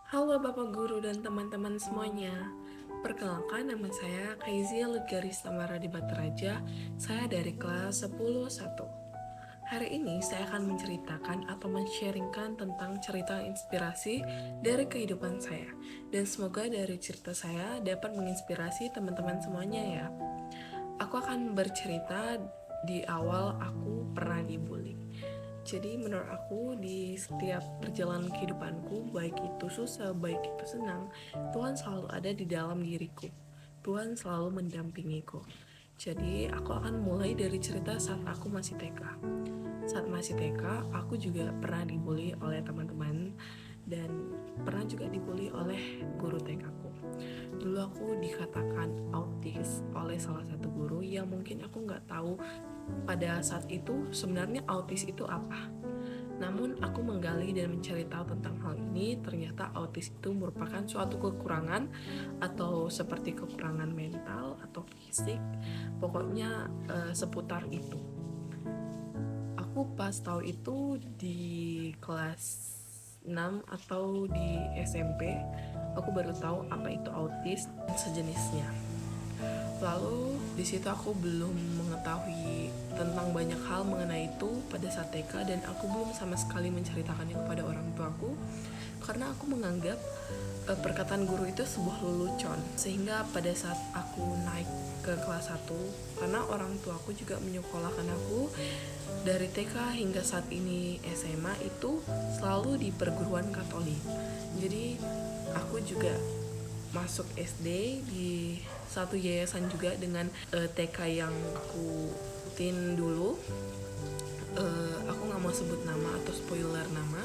Halo Bapak Guru dan teman-teman semuanya. Perkenalkan, nama saya Kaizia Ludgaris Tamara di Bataraja. Saya dari kelas 10-1. Hari ini saya akan menceritakan atau men-sharingkan tentang cerita inspirasi dari kehidupan saya. Dan semoga dari cerita saya dapat menginspirasi teman-teman semuanya ya. Aku akan bercerita di awal aku pernah dibully. Jadi menurut aku di setiap perjalanan kehidupanku, baik itu susah, baik itu senang, Tuhan selalu ada di dalam diriku. Tuhan selalu mendampingiku. Jadi aku akan mulai dari cerita saat aku masih TK. Saat masih TK, aku juga pernah dibully oleh teman-teman dan pernah juga dibully oleh guru TK ku. Dulu aku dikatakan autis oleh salah satu guru yang mungkin aku nggak tahu pada saat itu sebenarnya autis itu apa. Namun aku menggali dan mencari tahu tentang hal ini, ternyata autis itu merupakan suatu kekurangan atau seperti kekurangan mental atau fisik, pokoknya seputar itu. Aku pas tahu itu di kelas 6 atau di SMP, aku baru tahu apa itu autis dan sejenisnya. Lalu di situ aku belum mengetahui tentang banyak hal mengenai itu pada saat TK, dan aku belum sama sekali menceritakannya kepada orang tuaku karena aku menganggap perkataan guru itu sebuah lelucon. Sehingga pada saat aku naik ke kelas 1, karena orang tuaku juga menyekolahkan aku dari TK hingga saat ini SMA itu selalu di perguruan Katolik. Jadi aku juga masuk SD di satu yayasan juga dengan TK yang aku tin dulu. Aku nggak mau sebut nama atau spoiler nama.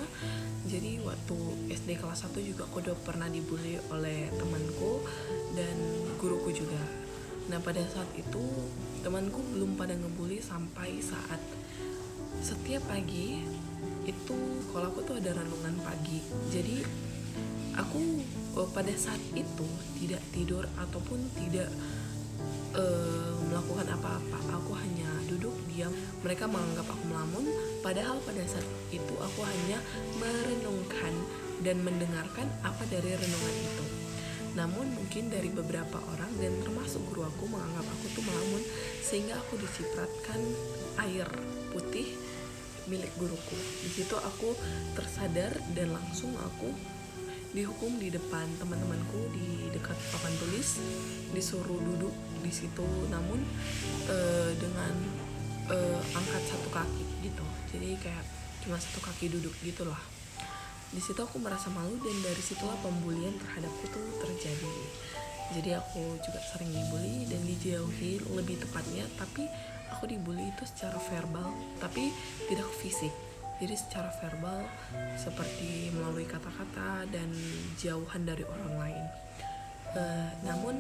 Jadi waktu SD kelas 1 juga aku udah pernah dibully oleh temanku dan guruku juga. Nah pada saat itu temanku belum pada ngebully sampai saat setiap pagi itu kalau aku tuh ada renungan pagi. Jadi aku pada saat itu tidak tidur ataupun tidak melakukan apa-apa. Aku hanya duduk diam. Mereka menganggap aku melamun, padahal pada saat itu aku hanya merenungkan dan mendengarkan apa dari renungan itu. Namun mungkin dari beberapa orang dan termasuk guru aku menganggap aku tuh melamun, sehingga aku dicipratkan air putih milik guruku. Di situ aku tersadar dan langsung aku dihukum di depan teman-temanku di dekat papan tulis, disuruh duduk di situ, namun dengan angkat satu kaki gitu. Jadi kayak cuma satu kaki duduk gitulah. Di situ aku merasa malu dan dari situlah pembulian terhadapku tuh terjadi. Jadi aku juga sering dibully dan dijauhi lebih tepatnya, tapi aku dibully itu secara verbal tapi tidak fisik. Jadi secara verbal seperti melalui kata-kata dan jauhan dari orang lain. Namun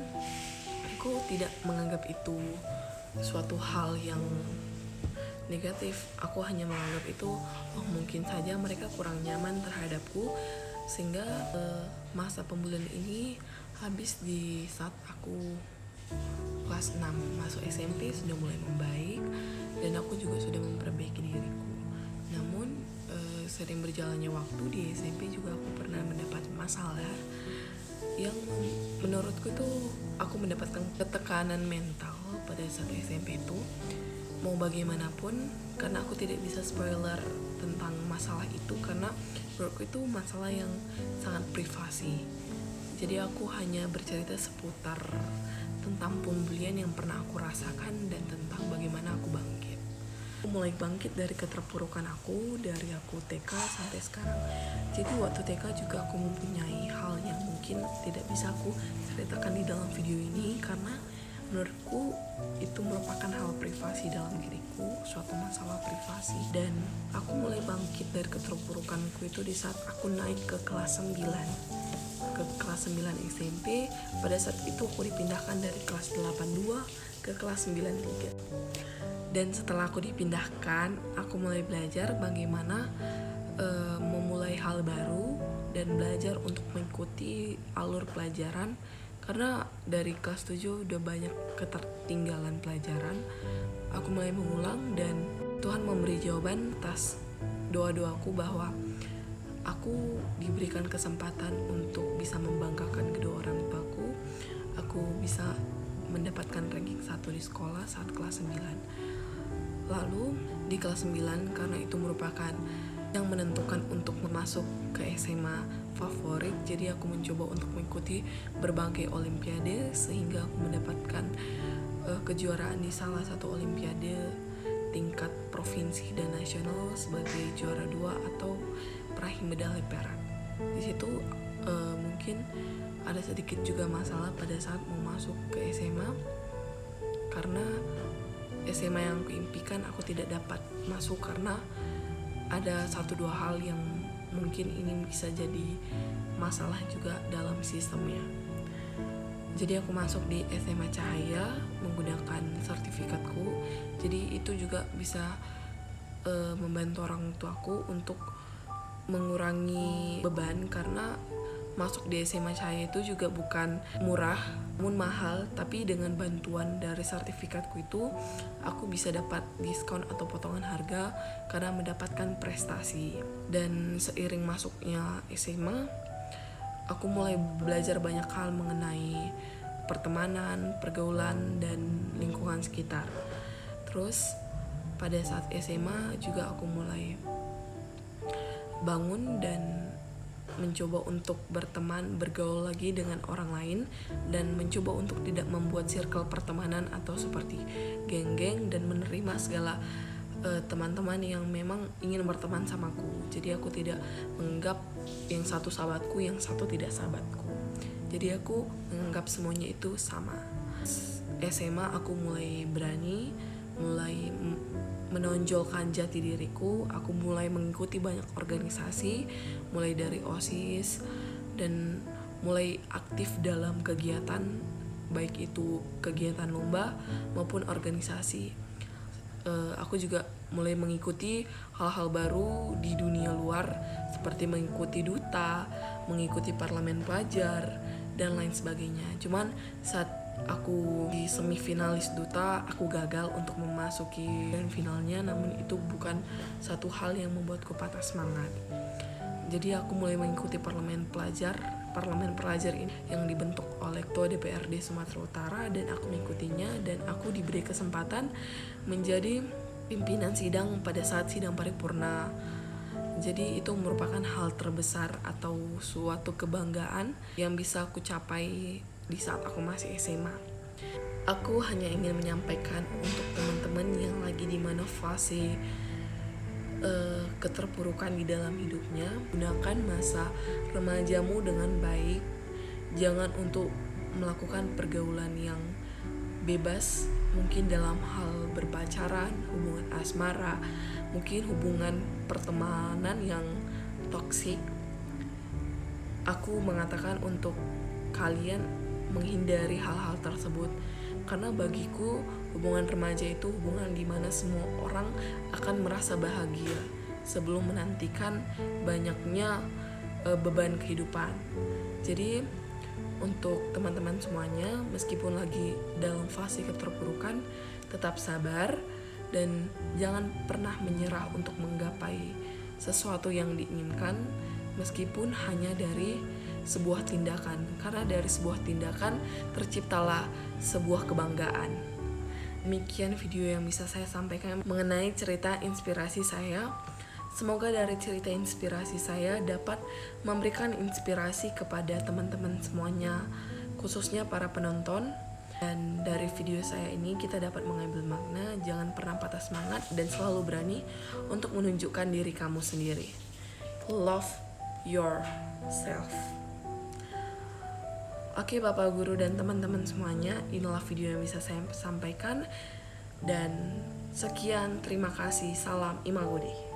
aku tidak menganggap itu suatu hal yang negatif. Aku hanya menganggap itu mungkin saja mereka kurang nyaman terhadapku, sehingga masa pembulian ini habis di saat aku kelas 6 masuk SMP sudah mulai membaik dan aku juga sudah memperbaiki diriku. Namun sering berjalannya waktu di SMP juga aku pernah mendapat masalah yang menurutku tuh aku mendapatkan ketekanan mental pada saat SMP itu. Mau bagaimanapun, karena aku tidak bisa spoiler tentang masalah itu karena menurutku itu masalah yang sangat privasi. Jadi aku hanya bercerita seputar tentang pembulian yang pernah aku rasakan dan tentang bagaimana aku bangkit. Aku mulai bangkit dari keterpurukan aku, dari aku TK sampai sekarang. Jadi waktu TK juga aku mempunyai hal yang mungkin tidak bisa aku ceritakan di dalam video ini karena menurutku itu merupakan hal privasi dalam diriku, suatu masalah privasi. Dan aku mulai bangkit dari keterpurukanku itu di saat aku naik ke kelas 9 SMP. Pada saat itu aku dipindahkan dari kelas 82 ke kelas 93. Dan setelah aku dipindahkan, aku mulai belajar bagaimana memulai hal baru dan belajar untuk mengikuti alur pelajaran. Karena dari kelas 7 udah banyak ketertinggalan pelajaran, aku mulai mengulang dan Tuhan memberi jawaban atas doa-doaku bahwa aku diberikan kesempatan untuk bisa membanggakan kedua orang tuaku. Aku bisa mendapatkan ranking 1 di sekolah saat kelas 9. Lalu di kelas 9, karena itu merupakan yang menentukan untuk masuk ke SMA favorit, jadi aku mencoba untuk mengikuti berbagai olimpiade sehingga aku mendapatkan kejuaraan di salah satu olimpiade tingkat provinsi dan nasional sebagai juara 2 atau peraih medali perak. Di situ mungkin ada sedikit juga masalah pada saat mau masuk ke SMA, karena SMA yang aku impikan aku tidak dapat masuk karena ada 1-2 hal yang mungkin ini bisa jadi masalah juga dalam sistemnya. Jadi aku masuk di SMA Cahaya menggunakan sertifikatku. Jadi itu juga bisa membantu orang tuaku untuk mengurangi beban, karena masuk di SMA Cahaya itu juga bukan murah, namun mahal. Tapi dengan bantuan dari sertifikatku itu, aku bisa dapat diskon atau potongan harga karena mendapatkan prestasi. Dan seiring masuknya SMA, aku mulai belajar banyak hal mengenai pertemanan, pergaulan, dan lingkungan sekitar. Terus pada saat SMA juga aku mulai bangun dan mencoba untuk berteman, bergaul lagi dengan orang lain, dan mencoba untuk tidak membuat circle pertemanan atau seperti geng-geng, dan menerima segala teman-teman yang memang ingin berteman samaku. Jadi aku tidak menganggap yang satu sahabatku, yang satu tidak sahabatku. Jadi aku menganggap semuanya itu sama. SMA aku mulai berani, mulai menonjolkan jati diriku. Aku mulai mengikuti banyak organisasi, mulai dari OSIS, dan mulai aktif dalam kegiatan, baik itu kegiatan lomba maupun organisasi. Aku juga mulai mengikuti hal-hal baru di dunia luar, seperti mengikuti duta, mengikuti parlemen pelajar, dan lain sebagainya. Cuman saat aku di semifinalis duta, aku gagal untuk memasuki grand finalnya, namun itu bukan satu hal yang membuatku patah semangat. Jadi aku mulai mengikuti parlemen pelajar ini yang dibentuk oleh Ketua DPRD Sumatera Utara, dan aku mengikutinya, dan aku diberi kesempatan menjadi pimpinan sidang pada saat sidang paripurna. Jadi itu merupakan hal terbesar atau suatu kebanggaan yang bisa aku capai di saat aku masih SMA. Aku hanya ingin menyampaikan untuk teman-teman yang lagi di mana fase keterpurukan di dalam hidupnya, gunakan masa remajamu dengan baik. Jangan untuk melakukan pergaulan yang bebas, mungkin dalam hal berpacaran, hubungan asmara, mungkin hubungan pertemanan yang toksik. Aku mengatakan untuk kalian menghindari hal-hal tersebut, karena bagiku hubungan remaja itu hubungan di mana semua orang akan merasa bahagia sebelum menantikan banyaknya beban kehidupan. Jadi untuk teman-teman semuanya, meskipun lagi dalam fase keterpurukan, tetap sabar dan jangan pernah menyerah untuk menggapai sesuatu yang diinginkan, meskipun hanya dari sebuah tindakan, karena dari sebuah tindakan terciptalah sebuah kebanggaan. Demikian video yang bisa saya sampaikan mengenai cerita inspirasi saya. Semoga dari cerita inspirasi saya dapat memberikan inspirasi kepada teman-teman semuanya, khususnya para penonton. Dan dari video saya ini kita dapat mengambil makna, jangan pernah patah semangat dan selalu berani untuk menunjukkan diri kamu sendiri. Love yourself. Oke Bapak Guru dan teman-teman semuanya, inilah video yang bisa saya sampaikan. Dan sekian, terima kasih, salam Imagodi.